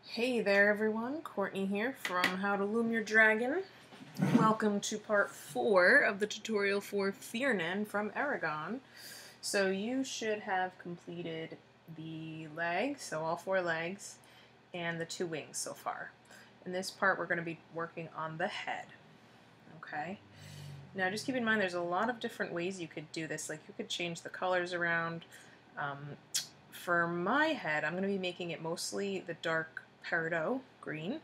Hey there everyone, Courtney here from How to Loom Your Dragon. Welcome to part 4 of the tutorial for Firnen from Eragon. So you should have completed the legs, so all 4 legs, and the 2 wings so far. In this part we're going to be working on the head. Okay? Now just keep in mind there's a lot of different ways you could do this. Like you could change the colors around. For my head, I'm going to be making it mostly the dark peridot green,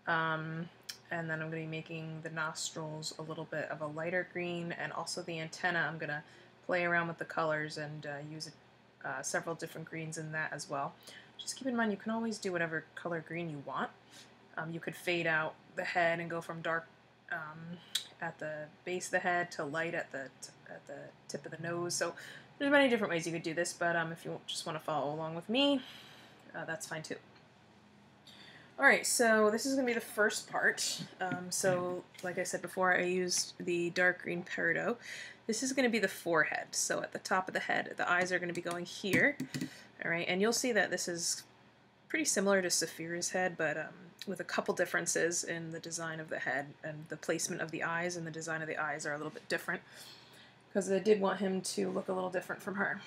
and then I'm going to be making the nostrils a little bit of a lighter green, and also the antenna I'm going to play around with the colors and use several different greens in that as well. Just keep in mind you can always do whatever color green you want. You could fade out the head and go from dark at the base of the head to light at the tip of the nose. So there's many different ways you could do this, but if you just want to follow along with me, that's fine too. Alright, so this is going to be the first part. So, like I said before, I used the dark green peridot. This is going to be the forehead. So at the top of the head, the eyes are going to be going here. Alright, and you'll see that this is pretty similar to Saphira's head, but with a couple differences in the design of the head, and the placement of the eyes and the design of the eyes are a little bit different, because I did want him to look a little different from her.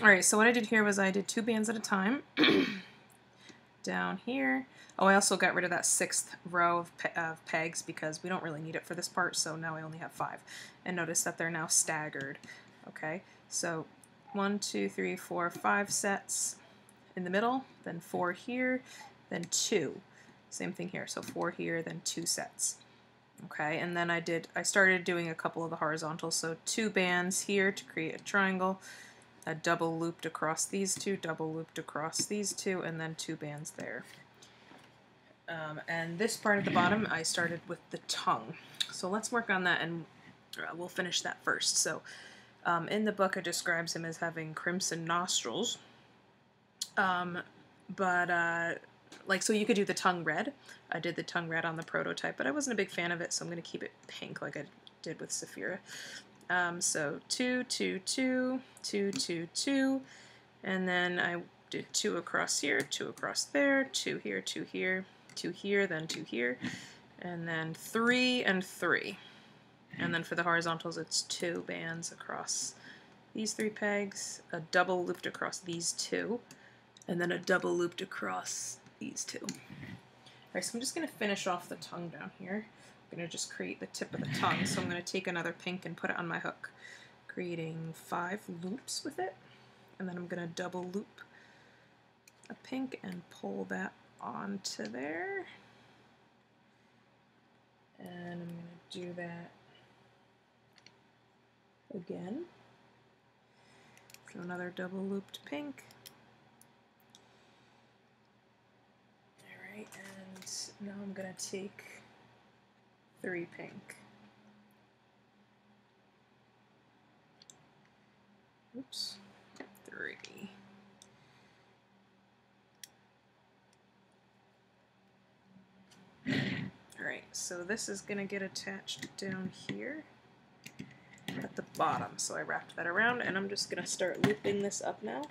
Alright, so what I did here was I did 2 bands at a time. Down here. Oh, I also got rid of that 6th row of pegs because we don't really need it for this part, so now I only have 5. And notice that they're now staggered. Okay, so 1, 2, 3, 4, 5 sets in the middle, then 4 here, then 2. Same thing here, so 4 here, then 2 sets. Okay, and then I started doing a couple of the horizontals, so 2 bands here to create a triangle, a double looped across these 2, double looped across these 2, and then 2 bands there. And this part at the bottom, I started with the tongue. So let's work on that, and we'll finish that first. So in the book, it describes him as having crimson nostrils. So you could do the tongue red. I did the tongue red on the prototype, but I wasn't a big fan of it, so I'm going to keep it pink like I did with Saphira. So 2, 2, 2, 2, 2, 2, and then I did 2 across here, 2 across there, 2 here, 2 here, 2 here, then 2 here, and then 3 and 3. And then for the horizontals, it's 2 bands across these 3 pegs, a double looped across these 2, and then a double looped across these 2. Alright, so I'm just going to finish off the tongue down here. I'm going to just create the tip of the tongue, so I'm going to take another pink and put it on my hook, creating 5 loops with it, and then I'm going to double loop a pink and pull that onto there, and I'm going to do that again. So another double looped pink. Alright, and now I'm going to take 3 pink. Oops, 3. Alright, so this is going to get attached down here at the bottom. So I wrapped that around, and I'm just going to start looping this up now.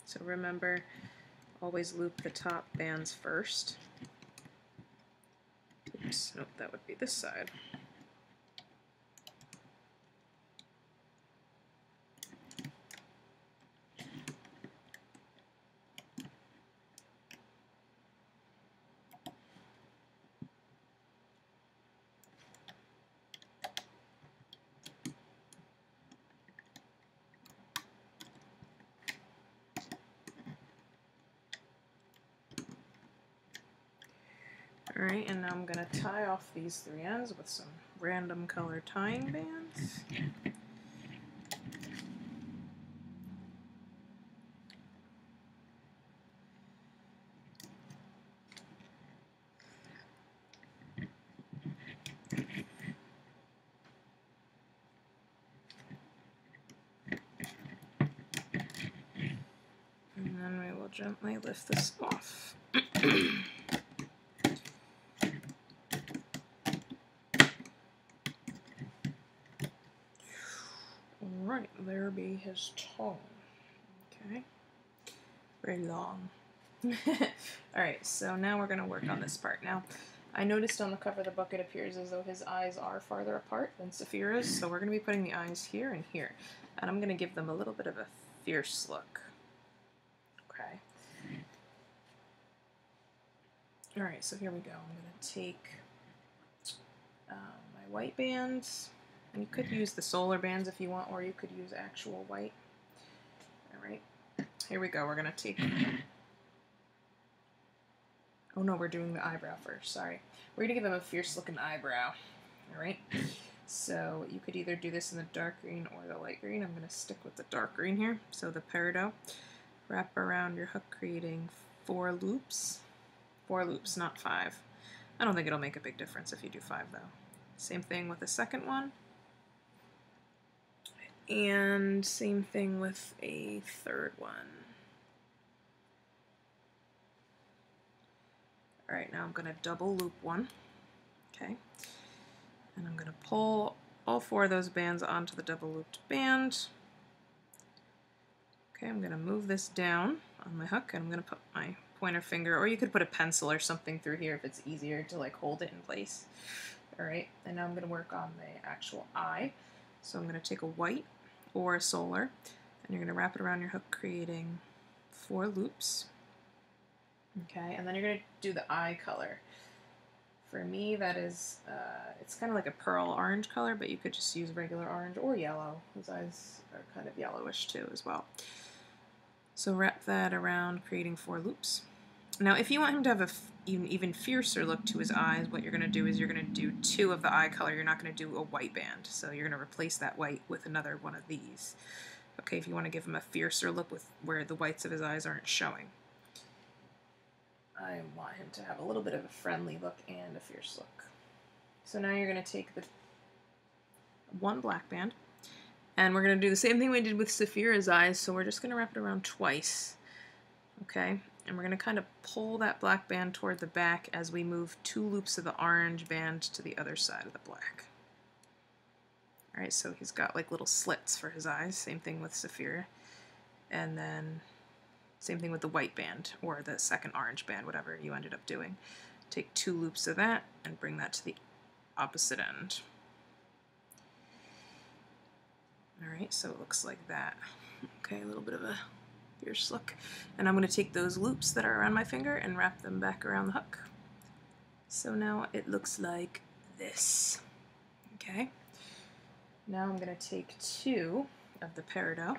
So remember, always loop the top bands first. Oops, nope, that would be this side. Alright, and now I'm going to tie off these 3 ends with some random color tying bands. And then we will gently lift this off. right, there be his tongue. Okay, very long. Alright, so now we're going to work on this part. Now, I noticed on the cover of the book it appears as though his eyes are farther apart than Saphira's, so we're going to be putting the eyes here and here. And I'm going to give them a little bit of a fierce look. Okay. Alright, so here we go. I'm going to take my white bands, and you could use the solar bands if you want, or you could use actual white. Alright, here we go. We're going to take... Oh no, we're doing the eyebrow first, sorry. We're going to give him a fierce looking eyebrow. Alright, so you could either do this in the dark green or the light green. I'm going to stick with the dark green here. So the peridot, wrap around your hook creating 4 loops. 4 loops, not 5. I don't think it'll make a big difference if you do 5 though. Same thing with the second one. And same thing with a third one. Alright, now I'm going to double loop one. Okay. And I'm going to pull all 4 of those bands onto the double looped band. Okay, I'm going to move this down on my hook, and I'm going to put my pointer finger, or you could put a pencil or something through here if it's easier to like hold it in place. Alright, and now I'm going to work on the actual eye. So I'm going to take a white or a solar, and you're going to wrap it around your hook, creating 4 loops. Okay, and then you're going to do the eye color. For me, that is, it's kind of like a pearl orange color, but you could just use regular orange or yellow. His eyes are kind of yellowish too as well. So wrap that around, creating 4 loops. Now, if you want him to have an even fiercer look to his eyes, what you're going to do is you're going to do 2 of the eye color. You're not going to do a white band. So you're going to replace that white with another one of these. Okay, if you want to give him a fiercer look with where the whites of his eyes aren't showing. I want him to have a little bit of a friendly look and a fierce look. So now you're going to take the 1 black band, and we're going to do the same thing we did with Saphira's eyes, so we're just going to wrap it around twice. Okay, and we're going to kind of pull that black band toward the back as we move 2 loops of the orange band to the other side of the black. Alright, so he's got like little slits for his eyes, same thing with Saphira. And then same thing with the white band, or the second orange band, whatever you ended up doing. Take 2 loops of that and bring that to the opposite end. Alright, so it looks like that. Okay, a little bit of a fierce look. And I'm going to take those loops that are around my finger and wrap them back around the hook. So now it looks like this. Okay. Now I'm going to take 2 of the peridot,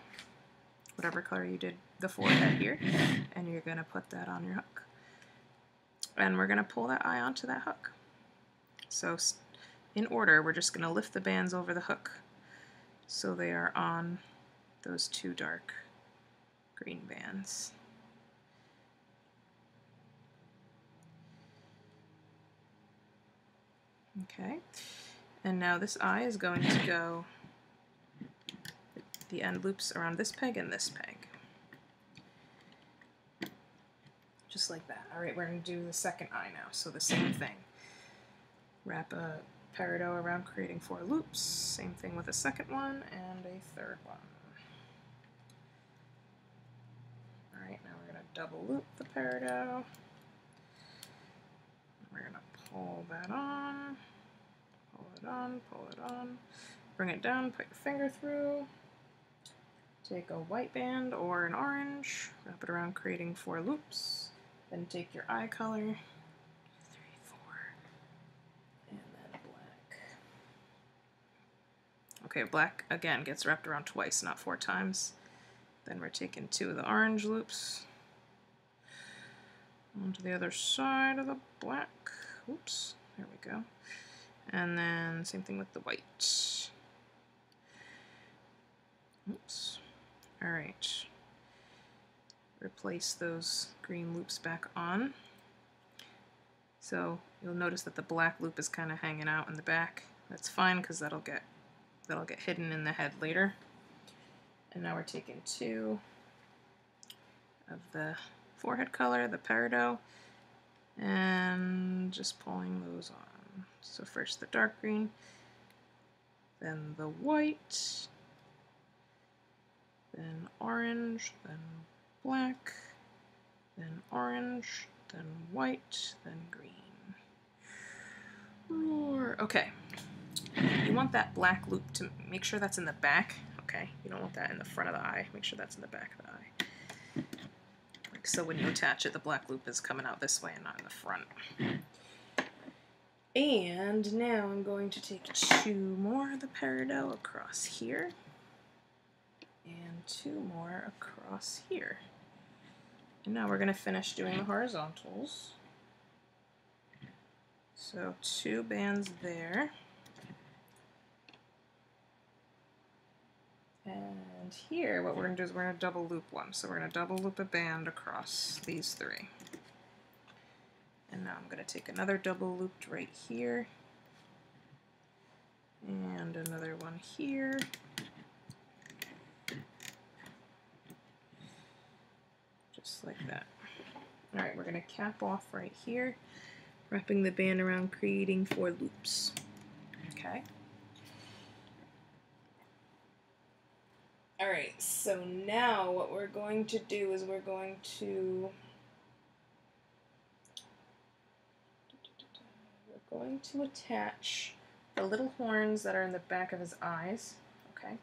whatever color you did the forehead here, and you're going to put that on your hook. And we're going to pull that eye onto that hook. So in order, we're just going to lift the bands over the hook so they are on those 2 dark green bands. Okay, and now this eye is going to go, the end loops around this peg and this peg. Just like that. Alright, we're going to do the second eye now, so the same thing. Wrap a peridot around, creating 4 loops. Same thing with a second one and a third one. Alright, now we're going to double loop the peridot. We're going to pull that on, pull it on, pull it on, bring it down, put your finger through, take a white band or an orange, wrap it around, creating 4 loops. Then take your eye color, 3, 4, and then black. Okay, black again gets wrapped around twice, not 4 times. Then we're taking 2 of the orange loops onto the other side of the black. Oops, there we go. And then same thing with the white. Oops. All right. Replace those green loops back on. So you'll notice that the black loop is kind of hanging out in the back. That's fine because that'll get hidden in the head later. And now we're taking 2 of the forehead color, the peridot, and just pulling those on. So first the dark green, then the white, then orange, then black, then orange, then white, then green. Roar. Okay. You want that black loop to make sure that's in the back, okay? You don't want that in the front of the eye. Make sure that's in the back of the eye. Like so when you attach it, the black loop is coming out this way and not in the front. And now I'm going to take 2 more of the peridot across here and 2 more across here. And now we're going to finish doing the horizontals. So 2 bands there. And here what we're going to do is we're going to double loop one. So we're going to double loop a band across these 3. And now I'm going to take another double looped right here, and another one here, just like that. Alright, we're going to cap off right here, wrapping the band around, creating 4 loops. Okay. Alright, so now what we're going to do is we're going to attach the little horns that are in the back of his eyes. Okay,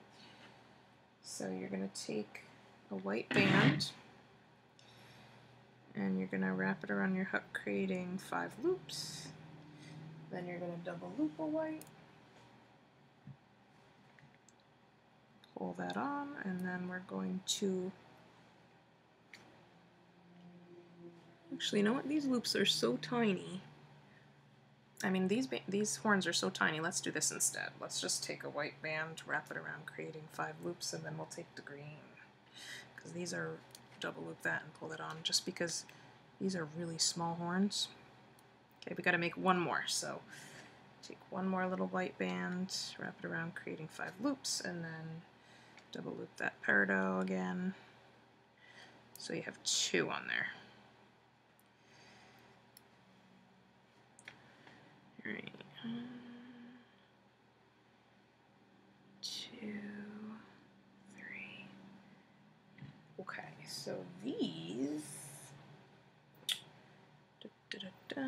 so you're going to take a white band and you're going to wrap it around your hook, creating 5 loops. Then you're going to double loop a white, pull that on, and then we're going to actually, you know what, these loops are so tiny. I mean, these horns are so tiny. Let's do this instead. Let's just take a white band, wrap it around, creating 5 loops, and then we'll take the green. Because these are double loop that and pull it on, just because these are really small horns. Okay, we got to make 1 more. So take 1 more little white band, wrap it around, creating 5 loops, and then double loop that peridot again. So you have 2 on there. Right. 2, 3. Okay, so these. Let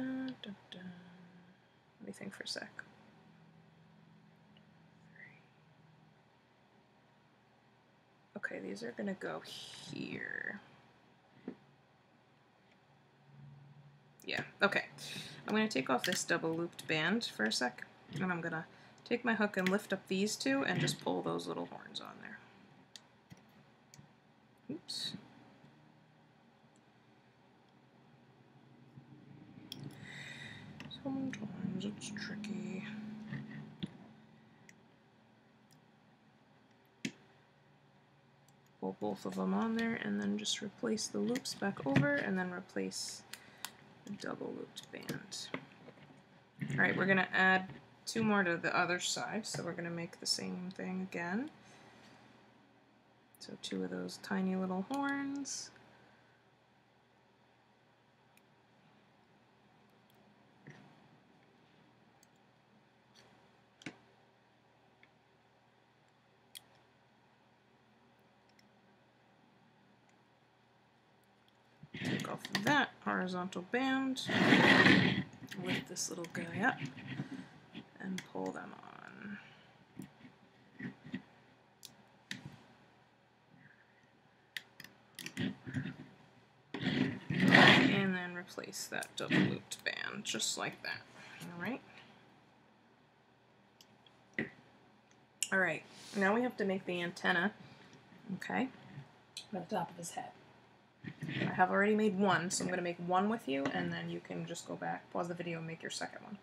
me think for a sec. 3. Okay, these are gonna go here. Yeah, okay. I'm going to take off this double looped band for a sec, and I'm going to take my hook and lift up these 2 and just pull those little horns on there. Oops. Sometimes it's tricky. Pull both of them on there and then just replace the loops back over and then replace double looped band. Alright, we're going to add 2 more to the other side, so we're going to make the same thing again. So 2 of those tiny little horns. Take off that horizontal band, lift this little guy up, and pull them on. And then replace that double looped band, just like that. Alright? Alright, now we have to make the antenna, okay, at the top of his head. I have already made 1, so I'm going to make 1 with you, and then you can just go back, pause the video, and make your second one.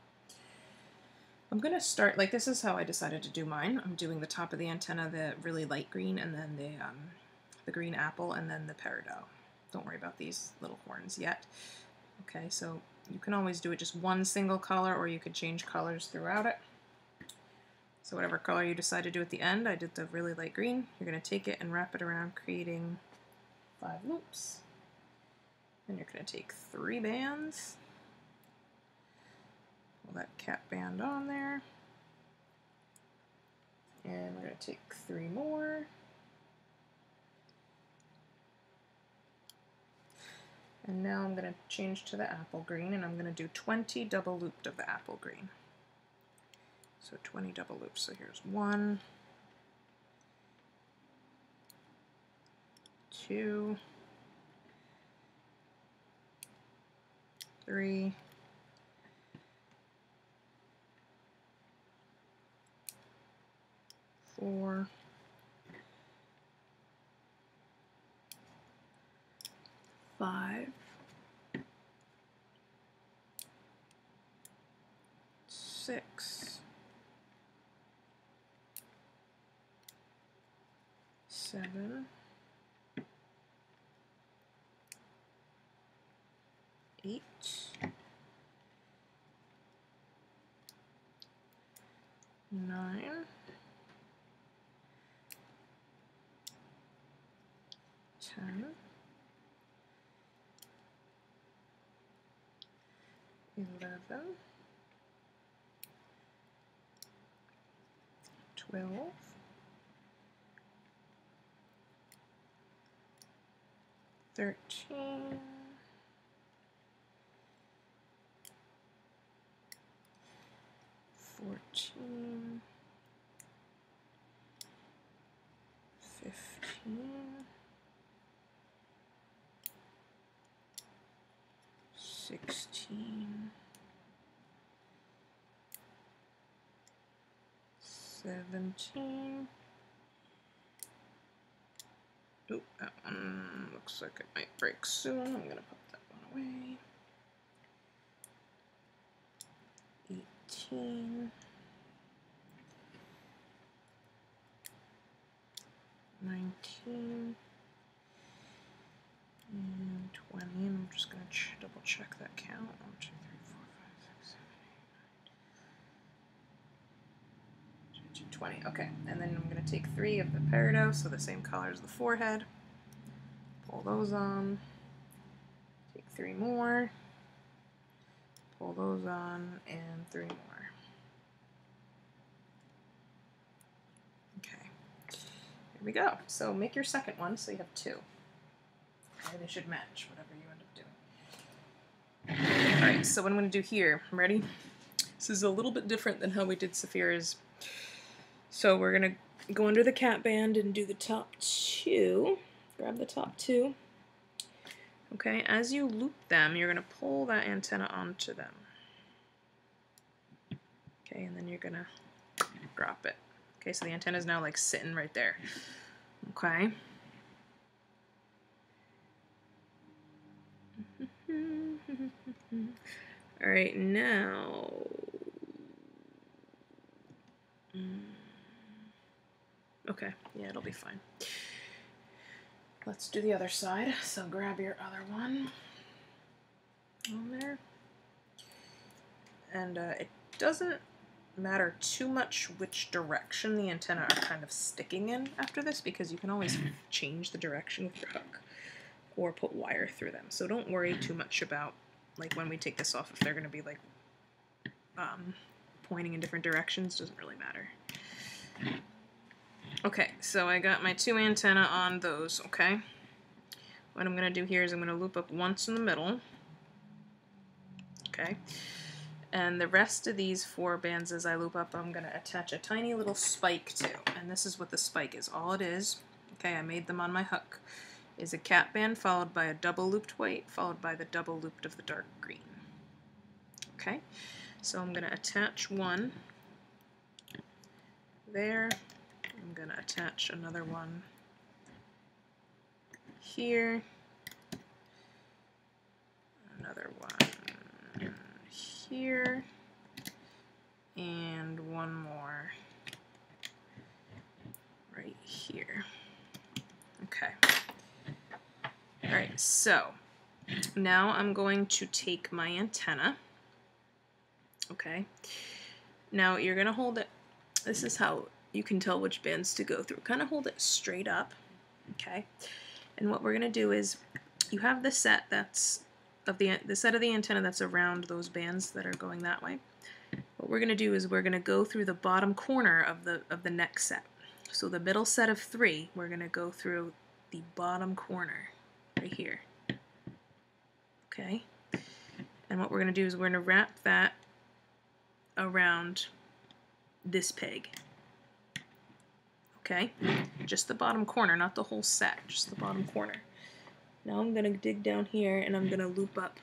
I'm going to start, like this is how I decided to do mine. I'm doing the top of the antenna, the really light green, and then the green apple, and then the peridot. Don't worry about these little horns yet. Okay, so you can always do it just 1 single color, or you could change colors throughout it. So whatever color you decide to do at the end, I did the really light green. You're going to take it and wrap it around, creating 5 loops. Then you're going to take 3 bands, pull that cap band on there, and we're going to take 3 more, And now I'm going to change to the apple green, and I'm going to do 20 double looped of the apple green. So 20 double loops. So here's 1, 2, 3, 4, 5, 6, 7, 8, 9, 10, 11, 12, 13, 14, 15, 16, 17. Oh, that one looks like it might break soon. I'm going to put that one away. 18, 19, and 20. And I'm just going to double check that count. 1, 2, 3, 4, 5, 6, 7, 8, 9, 20. Okay, and then I'm going to take 3 of the peridot, so the same color as the forehead. Pull those on. Take 3 more. Pull those on, and 3 more. Okay, here we go. So make your second one, so you have 2. Okay, they should match whatever you end up doing. Alright, so what I'm going to do here, ready? This is a little bit different than how we did Saphira's. So we're going to go under the cap band and do the top 2. Grab the top 2. Okay, as you loop them, you're going to pull that antenna onto them. Okay, and then you're going to drop it. Okay, so the antenna is now like sitting right there. Okay. Alright, now... Okay, yeah, it'll be fine. Let's do the other side. So grab your other one on there. And it doesn't matter too much which direction the antenna are kind of sticking in after this, because you can always change the direction with your hook or put wire through them. So don't worry too much about, like, when we take this off, if they're going to be like pointing in different directions. Doesn't really matter. Okay, so I got my 2 antenna on those, okay? What I'm going to do here is I'm going to loop up once in the middle, okay? And the rest of these 4 bands as I loop up, I'm going to attach a tiny little spike to, and this is what the spike is. All it is, okay, I made them on my hook, is a cap band followed by a double looped white, followed by the double looped of the dark green. Okay, so I'm going to attach one there. I'm going to attach another one here, another one here, and one more right here. Okay. Alright, so now I'm going to take my antenna. Okay. Now you're going to hold it. This is how you can tell which bands to go through. Kind of hold it straight up. Okay. And what we're going to do is, you have the set that's of the set of the antenna that's around those bands that are going that way. What we're going to do is we're going to go through the bottom corner of the next set. So the middle set of 3, we're going to go through the bottom corner right here. Okay, and what we're going to do is we're going to wrap that around this peg. Okay, just the bottom corner, not the whole set, just the bottom corner. Now I'm going to dig down here and I'm going to loop up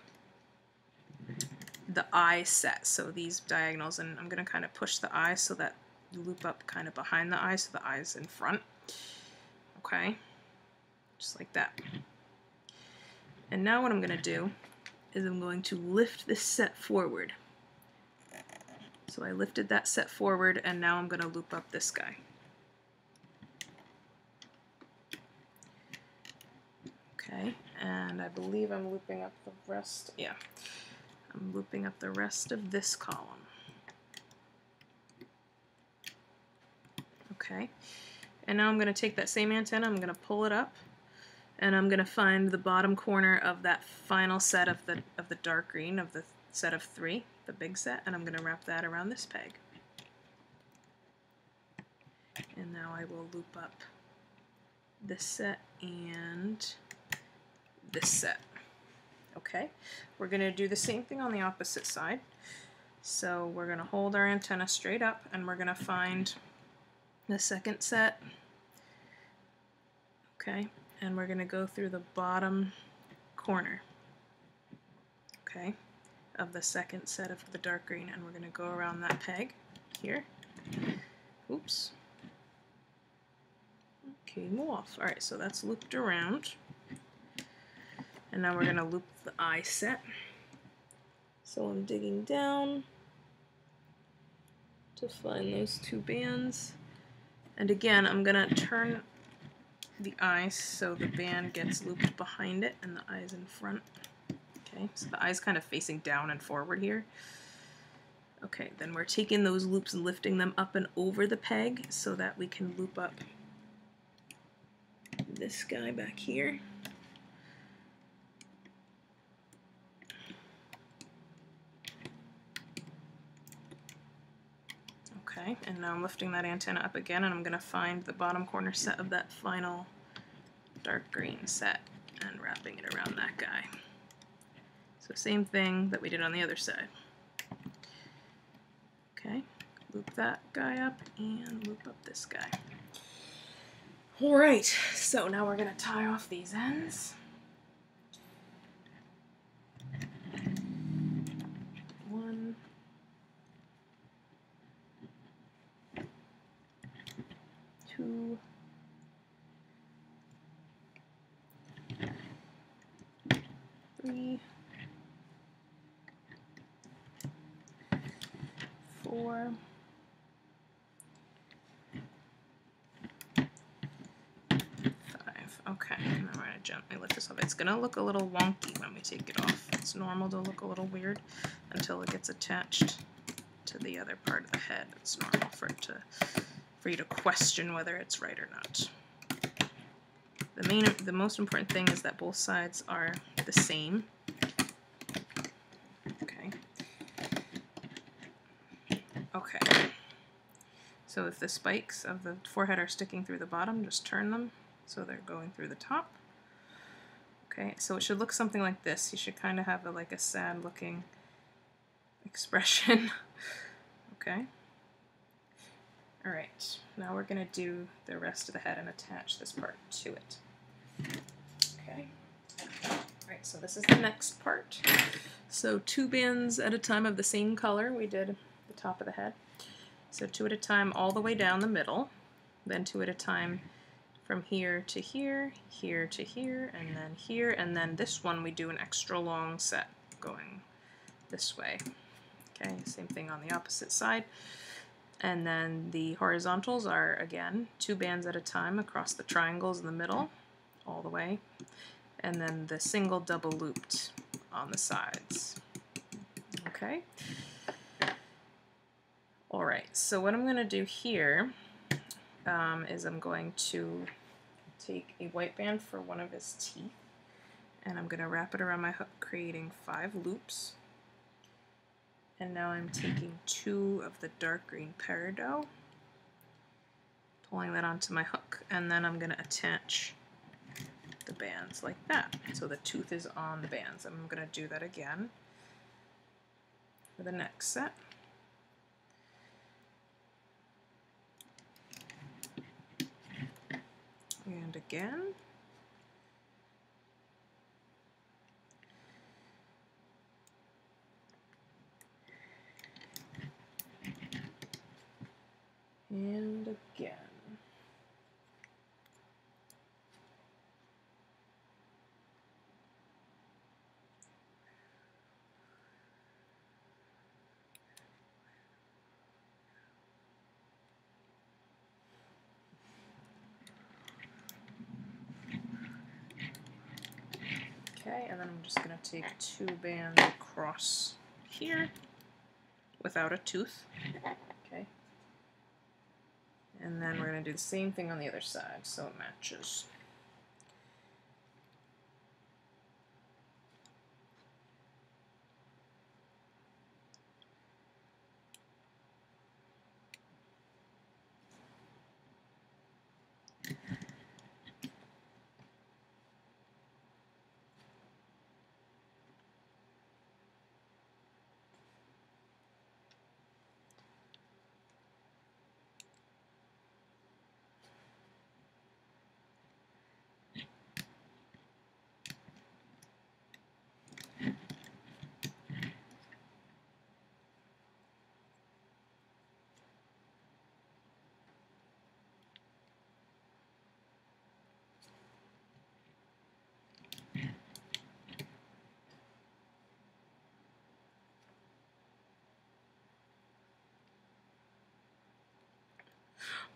the eye set, so these diagonals, and I'm going to kind of push the eye so that you loop up kind of behind the eye, so the eye's in front. Okay, just like that. And now what I'm going to do is I'm going to lift this set forward. So I lifted that set forward, and now I'm going to loop up this guy. Okay, and I believe I'm looping up the rest, yeah, I'm looping up the rest of this column. Okay, and now I'm going to take that same antenna, I'm going to pull it up, and I'm going to find the bottom corner of that final set of the dark green, of the set of 3, the big set, and I'm going to wrap that around this peg. And now I will loop up this set and this set. Okay, we're going to do the same thing on the opposite side. So we're going to hold our antenna straight up, and we're going to find the second set. Okay, and we're going to go through the bottom corner, okay, of the second set of the dark green, and we're going to go around that peg here. Oops. Came off. Alright, so that's looped around. And now we're going to loop the eye set. So I'm digging down to find those 2 bands. And again, I'm going to turn the eye so the band gets looped behind it and the eye's in front. Okay, so the eye's kind of facing down and forward here. Okay, then we're taking those loops and lifting them up and over the peg so that we can loop up this guy back here. Okay, and now I'm lifting that antenna up again, and I'm going to find the bottom corner set of that final dark green set and wrapping it around that guy. So same thing that we did on the other side. Okay, loop that guy up and loop up this guy. Alright, so now we're going to tie off these ends. 1, 2, 3, 4, 5. Okay, and I'm going to gently lift this up. It's going to look a little wonky when we take it off. It's normal to look a little weird until it gets attached to the other part of the head. It's normal for you to question whether it's right or not. The most important thing is that both sides are the same. Okay. Okay. So if the spikes of the forehead are sticking through the bottom, just turn them so they're going through the top. Okay, so it should look something like this. You should kind of have like a sad looking expression. Okay. Alright, now we're going to do the rest of the head and attach this part to it. Okay. Alright, so this is the next part. So 2 bands at a time of the same color. We did the top of the head. So 2 at a time all the way down the middle. Then 2 at a time from here to here, here to here, and then here. And then this one we do an extra long set going this way. Okay, same thing on the opposite side. And then the horizontals are, again, 2 bands at a time across the triangles in the middle, all the way. And then the single double looped on the sides. Okay? Alright, so what I'm going to do here is I'm going to take a white band for one of his teeth, and I'm going to wrap it around my hook, creating 5 loops. And now I'm taking 2 of the dark green peridot, pulling that onto my hook, and then I'm going to attach the the bands like that. So the tooth is on the bands. I'm going to do that again for the next set. And again. And again. Okay, and then I'm just going to take 2 bands across here without a tooth. Okay. And then we're going to do the same thing on the other side so it matches.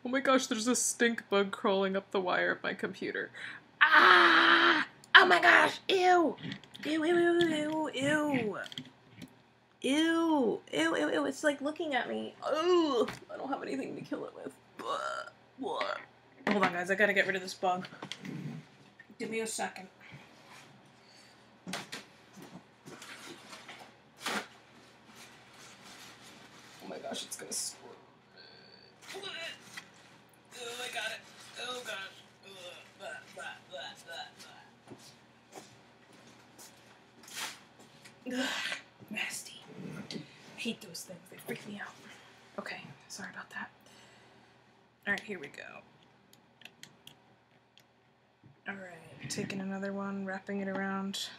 Oh my gosh, there's a stink bug crawling up the wire of my computer. Ah! Oh my gosh! Ew! Ew, ew, ew, ew, ew. Ew, ew, ew, ew. It's like looking at me. Oh, I don't have anything to kill it with. Hold on, guys. I gotta get rid of this bug. Give me a second. Oh my gosh, it's gonna squirt. Oh, I got it. Oh gosh. Ugh, nasty. I hate those things. They freak me out. Okay, sorry about that. Alright, here we go. Alright, taking another one, wrapping it around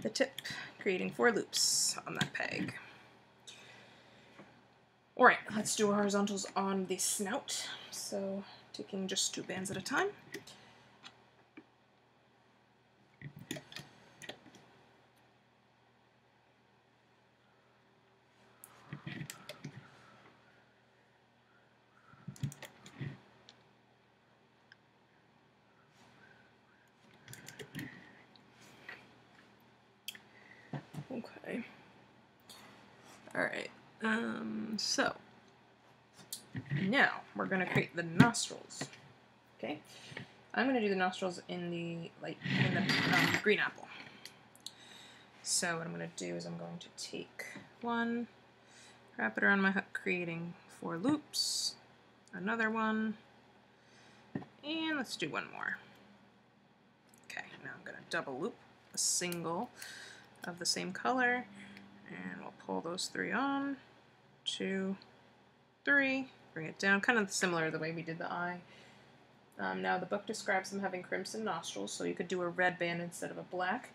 the tip, creating 4 loops on that peg. Alright, let's do horizontals on the snout. So, taking just 2 bands at a time. Okay. Alright, so now we're going to create the nostrils. Okay, I'm going to do the nostrils in the green apple. So what I'm going to do is I'm going to take one, wrap it around my hook, creating 4 loops, another one, and let's do one more. Okay, now I'm going to double loop a single of the same color, and we'll pull those 3 on, 2, 3, bring it down, kind of similar to the way we did the eye. Now the book describes them having crimson nostrils, so you could do a red band instead of a black,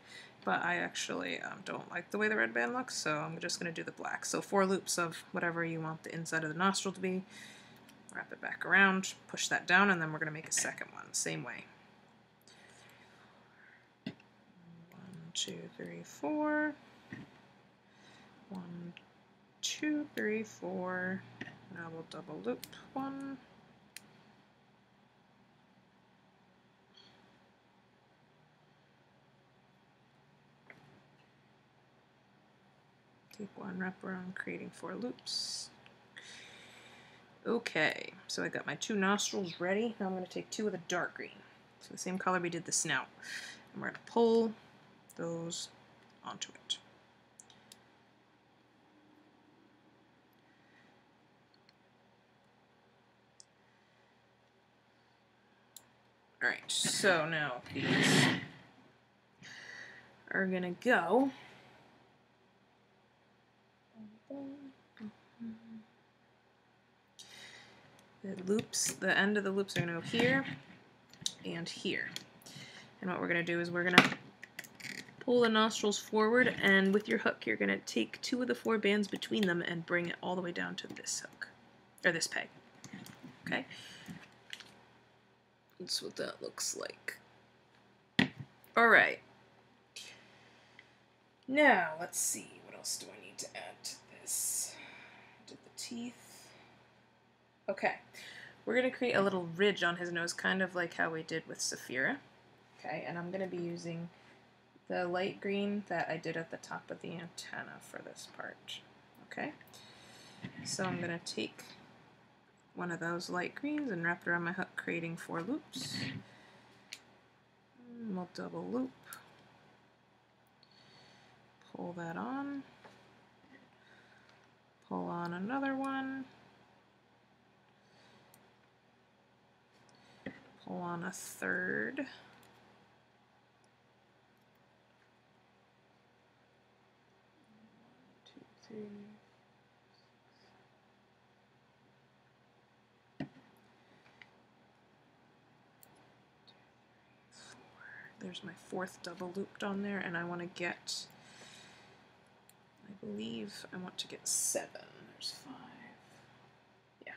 but I actually don't like the way the red band looks, so I'm just going to do the black. So 4 loops of whatever you want the inside of the nostril to be, wrap it back around, push that down, and then we're going to make a second one, same way. 1, 2, 3, 4. 1, 2, 3, 4. Now we'll double loop 1. Take 1, wrap around, creating 4 loops. Okay, so I got my 2 nostrils ready. Now I'm going to take 2 of the dark green. So the same color we did the snout. And we're going to pull those onto it. Alright, so now these are gonna go. The loops, the end of the loops are gonna go here and here. And what we're gonna do is we're gonna pull the nostrils forward, and with your hook you're gonna take 2 of the 4 bands between them and bring it all the way down to this hook, or this peg. Okay? That's what that looks like. Alright. Now, let's see, what else do I need to add to this? I did the teeth. Okay. We're going to create a little ridge on his nose, kind of like how we did with Saphira. Okay, and I'm going to be using the light green that I did at the top of the antenna for this part. Okay? So I'm going to take one of those light greens and wrap it around my hook, creating 4 loops. And we'll double loop. Pull that on. Pull on another one. Pull on a third. 1, 2, 3. There's my 4th double looped on there, and I want to get, I believe I want to get 7. There's 5. Yeah.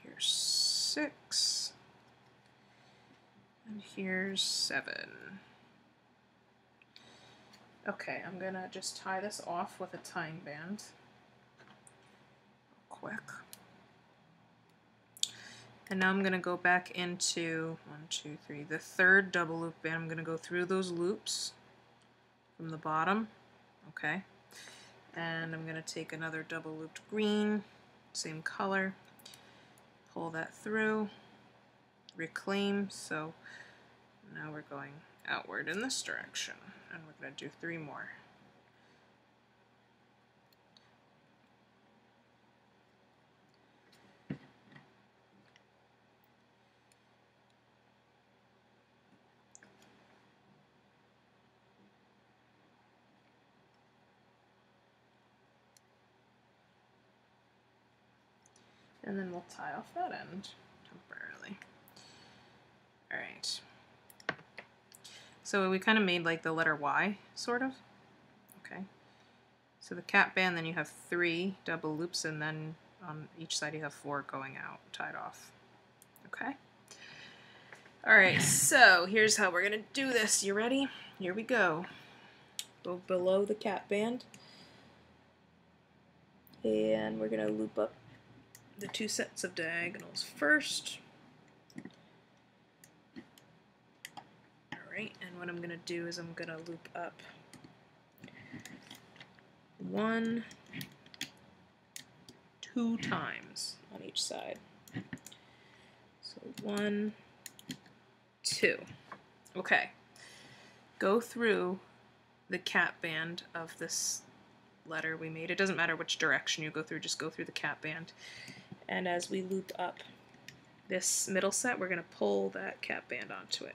Here's 6. And here's 7. Okay, I'm gonna just tie this off with a tying band. Quick. And now I'm going to go back into 1, 2, 3, the 3rd double loop band. I'm going to go through those loops from the bottom, okay? And I'm going to take another double looped green, same color, pull that through, reclaim, so now we're going outward in this direction, and we're going to do 3 more. And then we'll tie off that end temporarily. Alright. So we kind of made like the letter Y, sort of. Okay. So the cap band, then you have 3 double loops, and then on each side you have 4 going out, tied off. Okay. Alright, so here's how we're going to do this. You ready? Here we go. Go below the cap band. And we're going to loop up the 2 sets of diagonals first. Alright, and what I'm going to do is I'm going to loop up 1, 2 times on each side. So 1, 2. Okay. Go through the cap band of this letter we made. It doesn't matter which direction you go through, just go through the cap band. And as we loop up this middle set, we're going to pull that cap band onto it.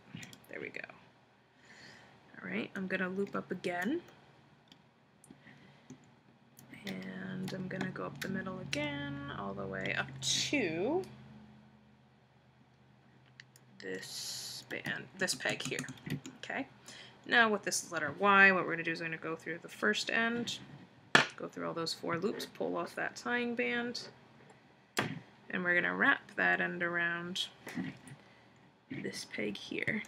There we go. Alright, I'm going to loop up again. And I'm going to go up the middle again, all the way up to this band, this peg here. Okay. Now with this letter Y, what we're going to do is we're going to go through the first end, go through all those 4 loops, pull off that tying band, and we're going to wrap that end around this peg here.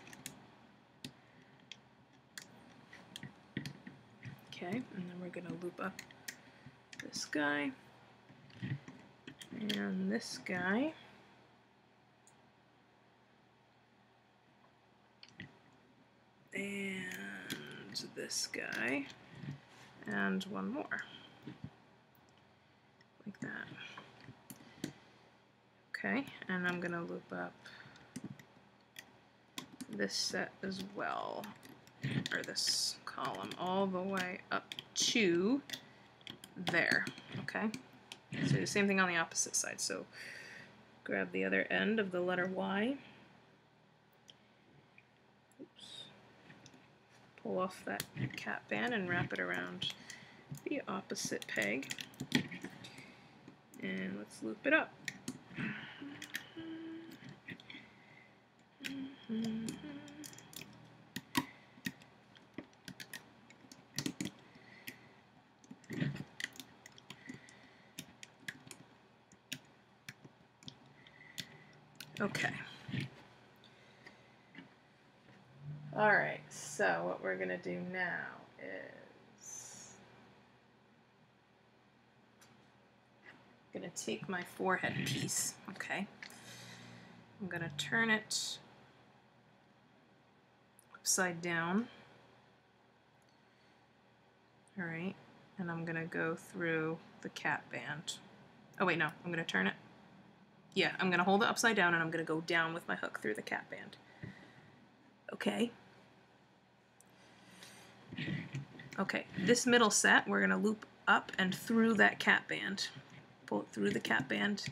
Okay, and then we're going to loop up this guy and this guy. And this guy. And one more. Like that. Okay, and I'm going to loop up this set as well, or this column, all the way up to there. Okay, so the same thing on the opposite side. So grab the other end of the letter Y. Oops. Pull off that cap band and wrap it around the opposite peg. And let's loop it up. Okay. Alright, so what we're going to do now is I'm going to take my forehead piece, okay? I'm going to turn it upside down. Alright, and I'm going to go through the cap band. Oh wait, no, I'm going to turn it. Yeah, I'm going to hold it upside down and I'm going to go down with my hook through the cap band. Okay. Okay, this middle set we're going to loop up and through that cap band. Pull it through the cap band.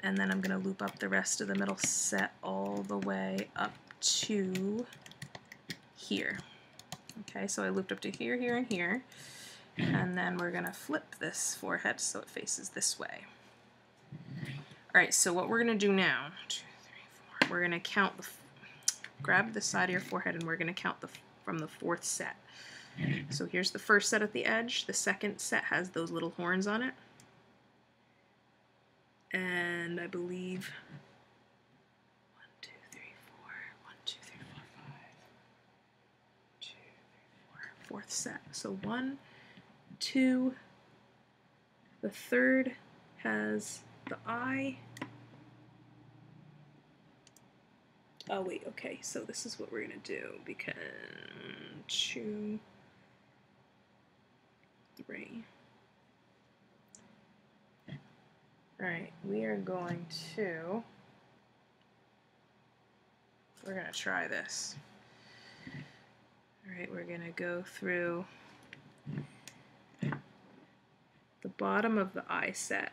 And then I'm going to loop up the rest of the middle set all the way up to here. Okay, so I looped up to here, here, and here. And then we're going to flip this forehead so it faces this way. Alright, so what we're going to do now, 2, 3, 4, we're going to count grab the side of your forehead and we're going to count from the fourth set. So here's the first set at the edge. The second set has those little horns on it. And I believe 1, 2, 3, 4, 1, 2, 3, 4, 5, 2, 3, 4, fourth set. So 1, 2, the third has the eye. Oh wait, okay, so this is what we're gonna do because 2, 3. Alright, we're gonna try this. Alright, we're gonna go through the bottom of the eye set.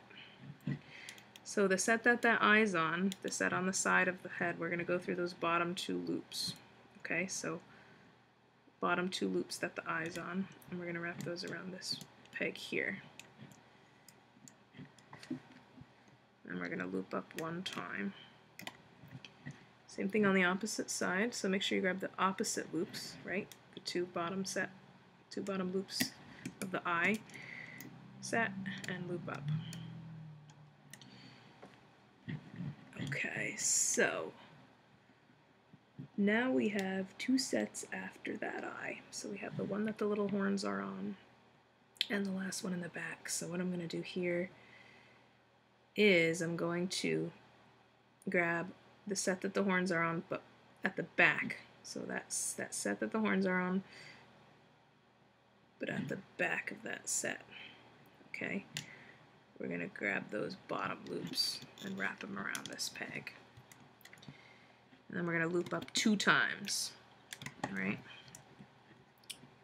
So the set that eye's on, the set on the side of the head, we're going to go through those bottom 2 loops. Okay, so bottom 2 loops that the eye's on, and we're going to wrap those around this peg here. And we're going to loop up 1 time. Same thing on the opposite side, so make sure you grab the opposite loops, right? The 2 bottom loops of the eye set, and loop up. Okay, so now we have 2 sets after that eye. So we have the one that the little horns are on and the last one in the back. So what I'm going to do here is I'm going to grab the set that the horns are on, but at the back. So that's that set that the horns are on, but at the back of that set. Okay. We're going to grab those bottom loops and wrap them around this peg. And then we're going to loop up 2 times. Alright?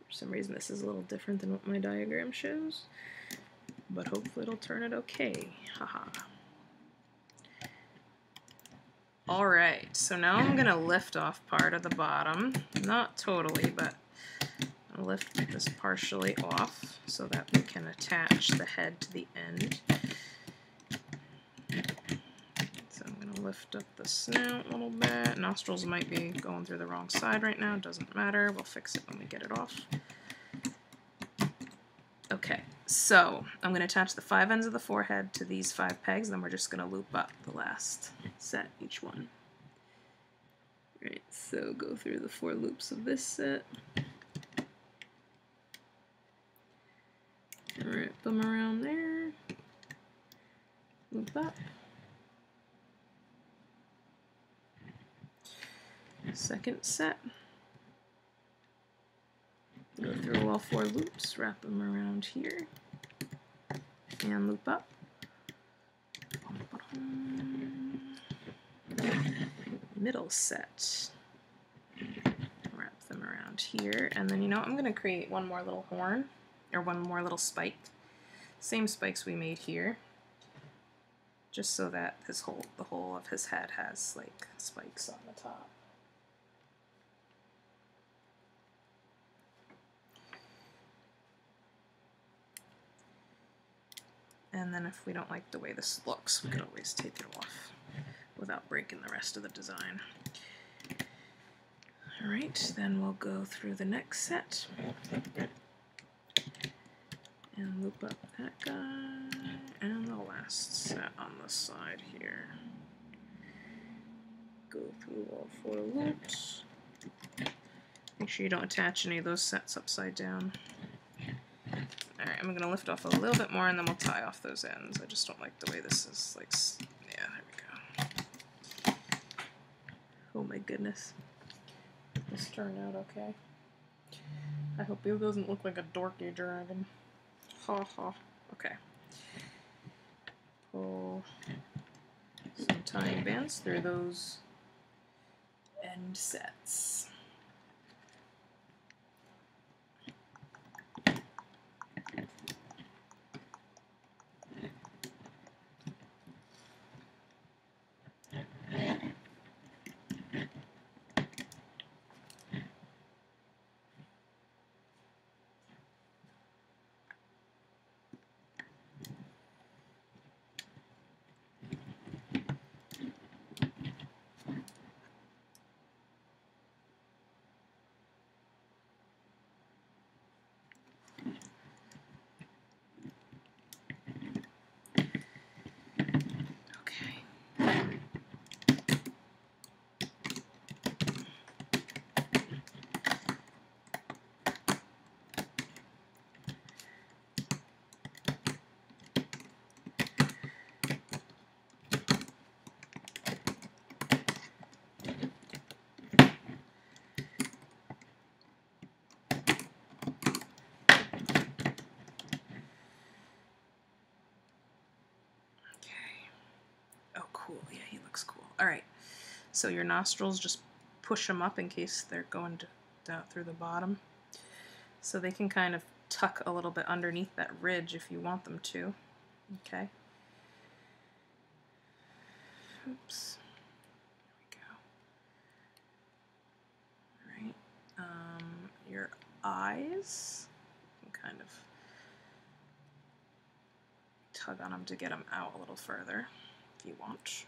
For some reason this is a little different than what my diagram shows, but hopefully it'll turn it okay. Haha. Alright, so now I'm going to lift off part of the bottom. Not totally, but I'll lift this partially off so that we can attach the head to the end. So I'm going to lift up the snout a little bit. Nostrils might be going through the wrong side right now. Doesn't matter. We'll fix it when we get it off. Okay, so I'm going to attach the 5 ends of the forehead to these 5 pegs, then we're just going to loop up the last set, each one. Alright, so go through the 4 loops of this set. Wrap them around there, loop up. Second set. Go through all 4 loops, wrap them around here, and loop up. Middle set. Wrap them around here, and then I'm going to create one more little horn. Or one more little spike. Same spikes we made here. just so that the whole of his head has like spikes on the top. And then if we don't like the way this looks, we can always take it off without breaking the rest of the design. Alright, then we'll go through the next set and loop up that guy and the last set on the side here. Go through all 4 loops. Make sure you don't attach any of those sets upside down. Alright, I'm going to lift off a little bit more and then we'll tie off those ends. I just don't like the way this is, like, yeah, there we go. Oh my goodness. This turned out okay. I hope it doesn't look like a dorky dragon. Ha ha. Okay. Pull some tying bands through those end sets. Cool, yeah, he looks cool. Alright, so your nostrils, just push them up in case they're going down through the bottom. So they can kind of tuck a little bit underneath that ridge if you want them to. Okay. Oops. There we go. Alright, your eyes, you can kind of tug on them to get them out a little further. You want.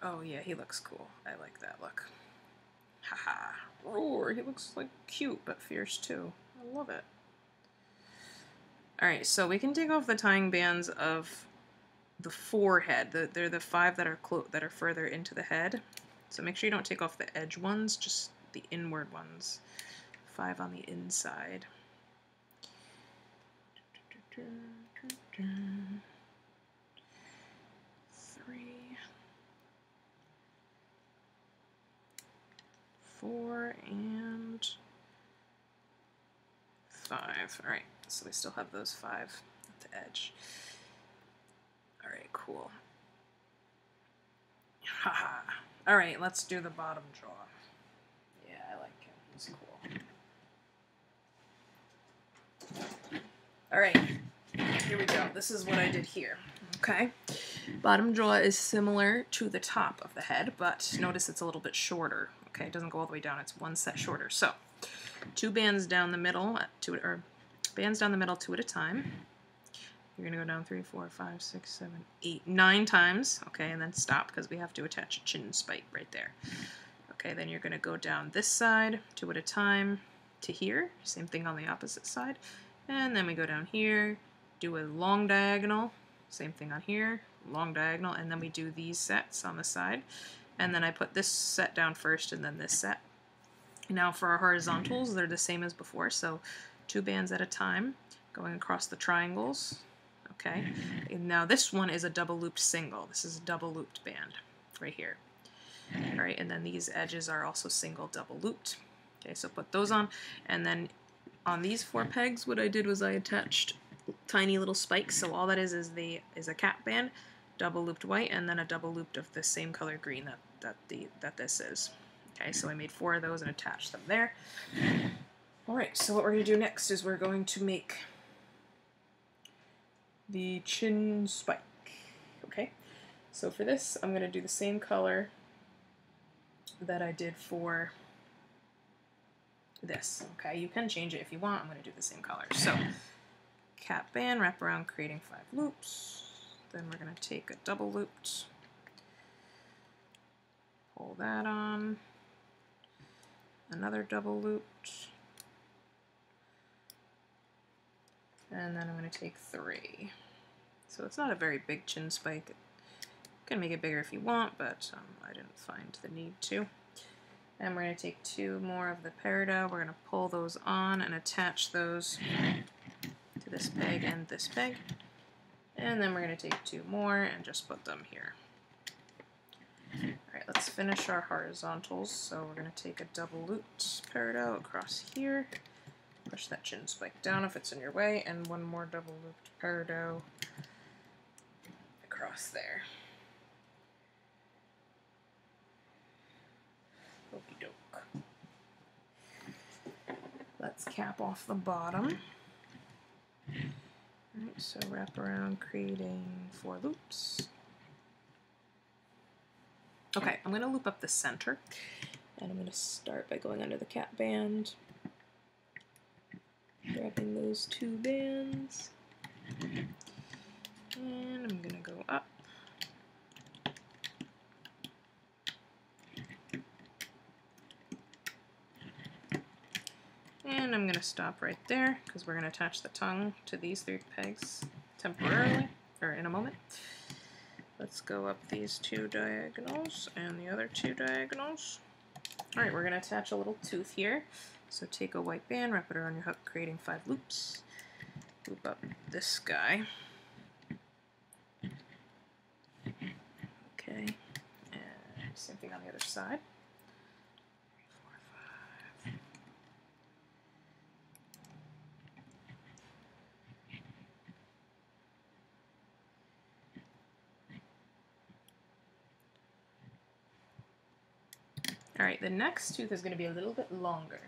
Oh yeah, he looks cool. I like that look. Haha. Roar, he looks like cute but fierce too. I love it. Alright, so we can take off the tying bands of the forehead. They're the 5 that are further into the head. So make sure you don't take off the edge ones, just the inward ones. 5 on the inside. 3, 4, and 5. Alright, so we still have those 5 at the edge. Alright, cool. Haha. Alright, let's do the bottom jaw. Yeah, I like him. He's cool. Alright, here we go. This is what I did here. Okay. Bottom jaw is similar to the top of the head, but notice it's a little bit shorter. Okay, it doesn't go all the way down. It's 1 set shorter. So, 2 bands down the middle, bands down the middle 2 at a time. You're going to go down 3, 4, 5, 6, 7, 8, 9 times. Okay, and then stop because we have to attach a chin spike right there. Okay, then you're going to go down this side 2 at a time to here. Same thing on the opposite side. And then we go down here, do a long diagonal, same thing on here, long diagonal, and then we do these sets on the side. And then I put this set down first and then this set. Now for our horizontals, they're the same as before, so 2 bands at a time, going across the triangles. Okay, and now this one is a double looped single. This is a double looped band right here. All right, and then these edges are also single double looped. Okay, so put those on, and then on these 4 pegs, what I did was I attached tiny little spikes. So all that is a cap band, double looped white, and then a double looped of the same color green that this is. Okay, so I made 4 of those and attached them there. All right, so what we're going to do next is we're going to make the chin spike. Okay, so for this, I'm going to do the same color that I did for this. Okay, you can change it if you want. I'm going to do the same color. So, cap band, wrap around, creating 5 loops. Then we're going to take a double looped, pull that on, another double looped, and then I'm going to take 3. So it's not a very big chin spike. You can make it bigger if you want, but I didn't find the need to. And we're going to take 2 more of the peridot. We're going to pull those on and attach those to this peg and this peg. And then we're going to take 2 more and just put them here. Alright, let's finish our horizontals. So we're going to take a double looped peridot across here. Push that chin spike down if it's in your way, and 1 more double looped peridot across there. Okey doke. Let's cap off the bottom. Alright, so wrap around, creating 4 loops. Okay, I'm going to loop up the center, and I'm going to start by going under the cap band, grabbing those 2 bands, and I'm going to go up. And I'm going to stop right there because we're going to attach the tongue to these 3 pegs temporarily, or in a moment. Let's go up these 2 diagonals and the other 2 diagonals. Alright, we're going to attach a little tooth here. So take a white band, wrap it around your hook, creating 5 loops. Loop up this guy. Okay, and same thing on the other side. 4, 5. Alright, the next tooth is going to be a little bit longer.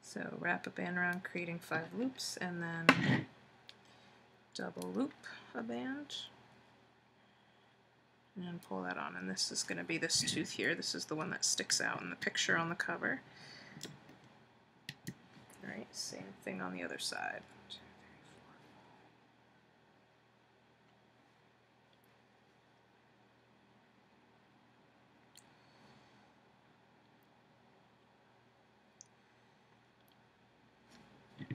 So wrap a band around, creating 5 loops, and then double loop a band. And pull that on. And this is going to be this tooth here. This is the one that sticks out in the picture on the cover. Alright, same thing on the other side. 2, 3, 4.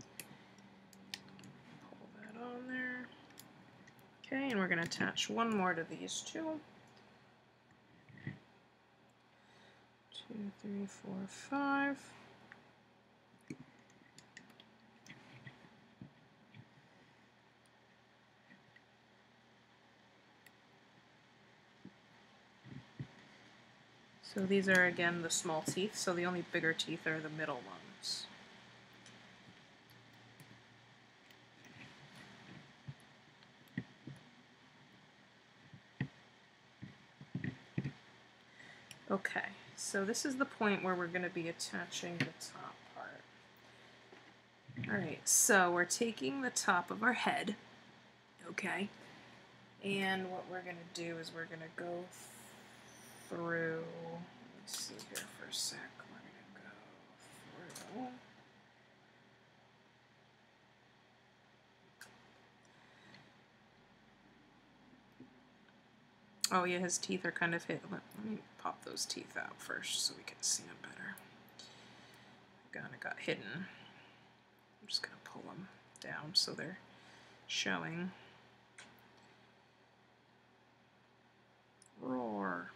Pull that on there. Okay, and we're going to attach 1 more to these 2. 2, 3, 4, 5. So these are again the small teeth, so the only bigger teeth are the middle ones. Okay, so this is the point where we're going to be attaching the top part. Alright, so we're taking the top of our head, okay, and what we're going to do is we're going to go through, let's see here for a sec, we're going to go through. Oh yeah, his teeth are kind of hit. Let me pop those teeth out first so we can see them better. Kind of got hidden. I'm just going to pull them down so they're showing. Roar.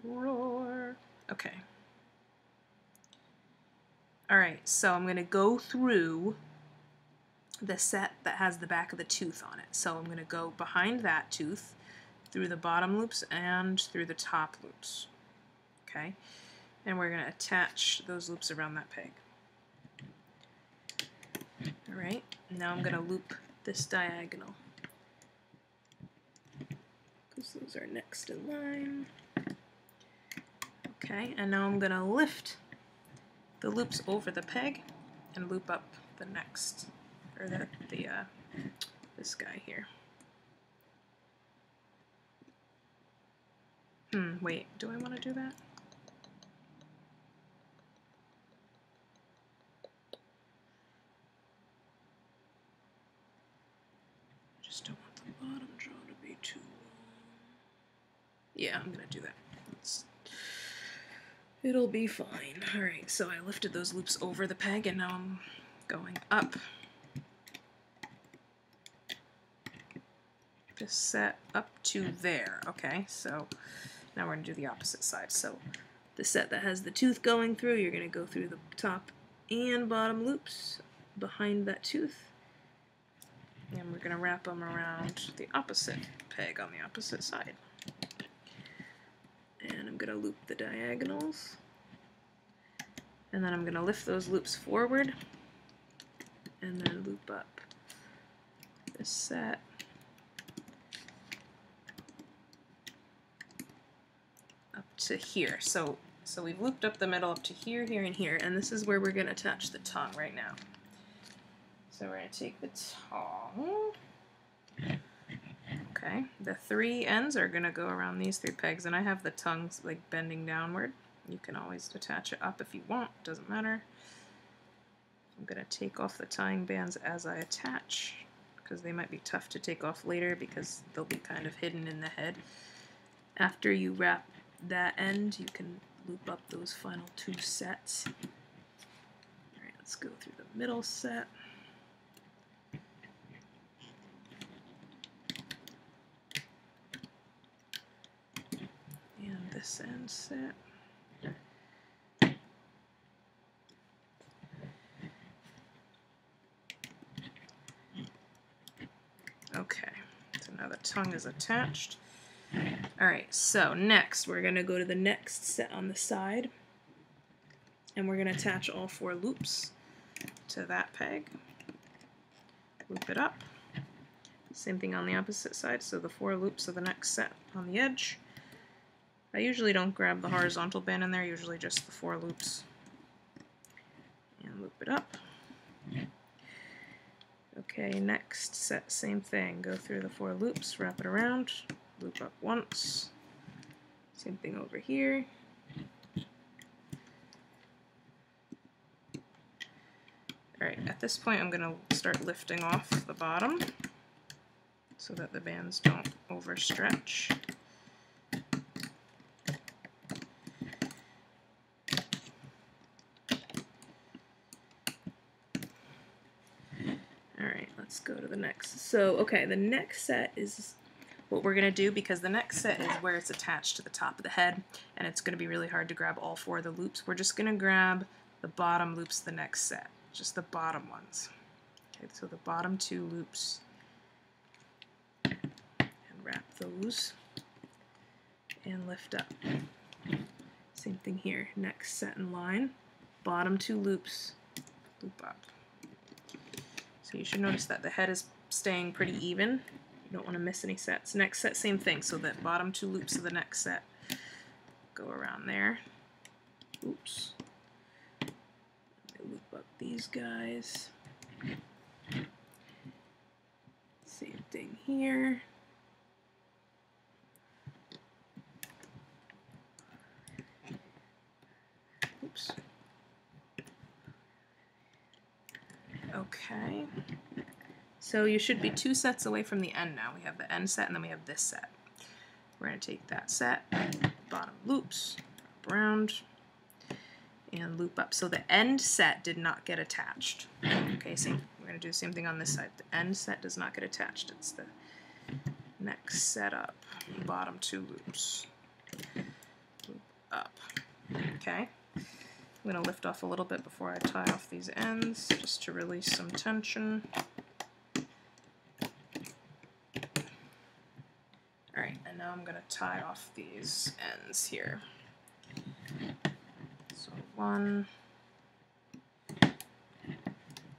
Roar. Okay. Alright, so I'm going to go through the set that has the back of the tooth on it. So I'm going to go behind that tooth, through the bottom loops, and through the top loops. Okay? And we're going to attach those loops around that peg. Alright, now I'm going to loop this diagonal, because those are next in line. Okay, and now I'm going to lift the loops over the peg and loop up the next, or this guy here. Wait, do I want to do that? I just don't want the bottom jaw to be too long. Yeah, I'm going to do that. It'll be fine. Alright, so I lifted those loops over the peg and now I'm going up. Just set up to there, okay? So now we're going to do the opposite side. So the set that has the tooth going through, you're going to go through the top and bottom loops behind that tooth. And we're going to wrap them around the opposite peg on the opposite side. And I'm going to loop the diagonals. And then I'm going to lift those loops forward. And then loop up this set. Up to here. So we've looped up the middle up to here, here, and here. And this is where we're going to attach the tongue right now. So we're going to take the tongue. Okay, the three ends are going to go around these three pegs, and I have the tongues like bending downward. You can always attach it up if you want, doesn't matter. I'm going to take off the tying bands as I attach, because they might be tough to take off later because they'll be kind of hidden in the head. After you wrap that end, you can loop up those final two sets. Alright, let's go through the middle set. This end set. Okay, so now the tongue is attached. Alright, so next we're going to go to the next set on the side, and we're going to attach all four loops to that peg. Loop it up. Same thing on the opposite side, so the four loops of the next set on the edge. I usually don't grab the horizontal band in there, usually just the four loops. And loop it up. Okay, next set, same thing. Go through the four loops, wrap it around, loop up once. Same thing over here. Alright, at this point I'm going to start lifting off the bottom so that the bands don't overstretch. Let's go to the next. So, okay, the next set is what we're going to do, because the next set is where it's attached to the top of the head, and it's going to be really hard to grab all four of the loops. We're just going to grab the bottom loops the next set, just the bottom ones. Okay, so the bottom two loops, and wrap those, and lift up. Same thing here, next set in line, bottom two loops, loop up. So you should notice that the head is staying pretty even. You don't want to miss any sets. Next set, same thing. So that bottom two loops of the next set go around there. Oops. Loop up these guys. Same thing here. Oops. Okay, so you should be two sets away from the end now. We have the end set and then we have this set. We're going to take that set, bottom loops, wrap around, and loop up. So the end set did not get attached. Okay, so we're going to do the same thing on this side. The end set does not get attached. It's the next set up, bottom two loops, loop up. Okay. I'm going to lift off a little bit before I tie off these ends, just to release some tension. Alright, and now I'm going to tie off these ends here. So 1,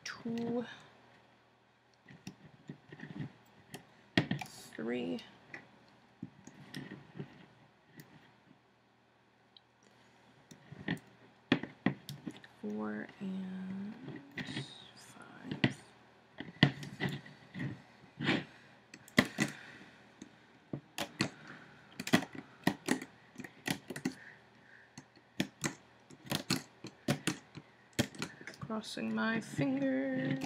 2, 3, 4 and 5. Crossing my fingers.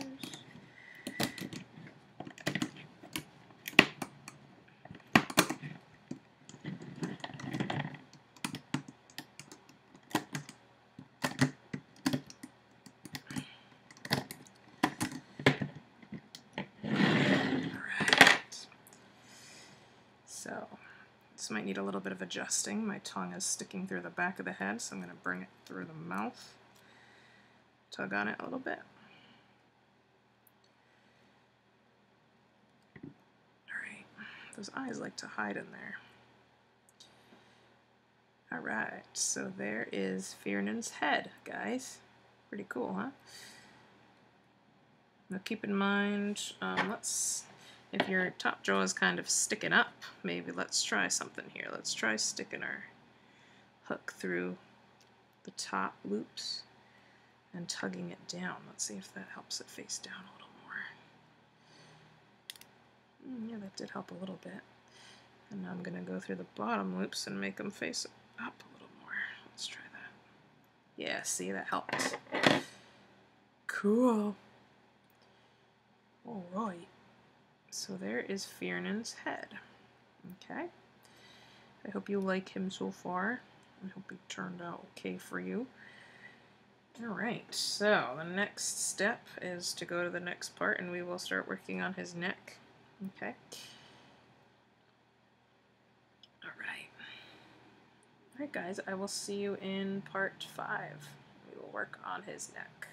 So, this might need a little bit of adjusting. My tongue is sticking through the back of the head, so I'm going to bring it through the mouth. Tug on it a little bit. Alright, those eyes like to hide in there. Alright, so there is Firnen's head, guys. Pretty cool, huh? Now keep in mind, if your top jaw is kind of sticking up, maybe let's try something here. Let's try sticking our hook through the top loops and tugging it down. Let's see if that helps it face down a little more. Yeah, that did help a little bit. And now I'm going to go through the bottom loops and make them face up a little more. Let's try that. Yeah, see, that helped. Cool. Alright. So there is Firnen's head. Okay. I hope you like him so far. I hope he turned out okay for you. Alright, so the next step is to go to the next part and we will start working on his neck. Okay. Alright. Alright guys, I will see you in part 5. We will work on his neck.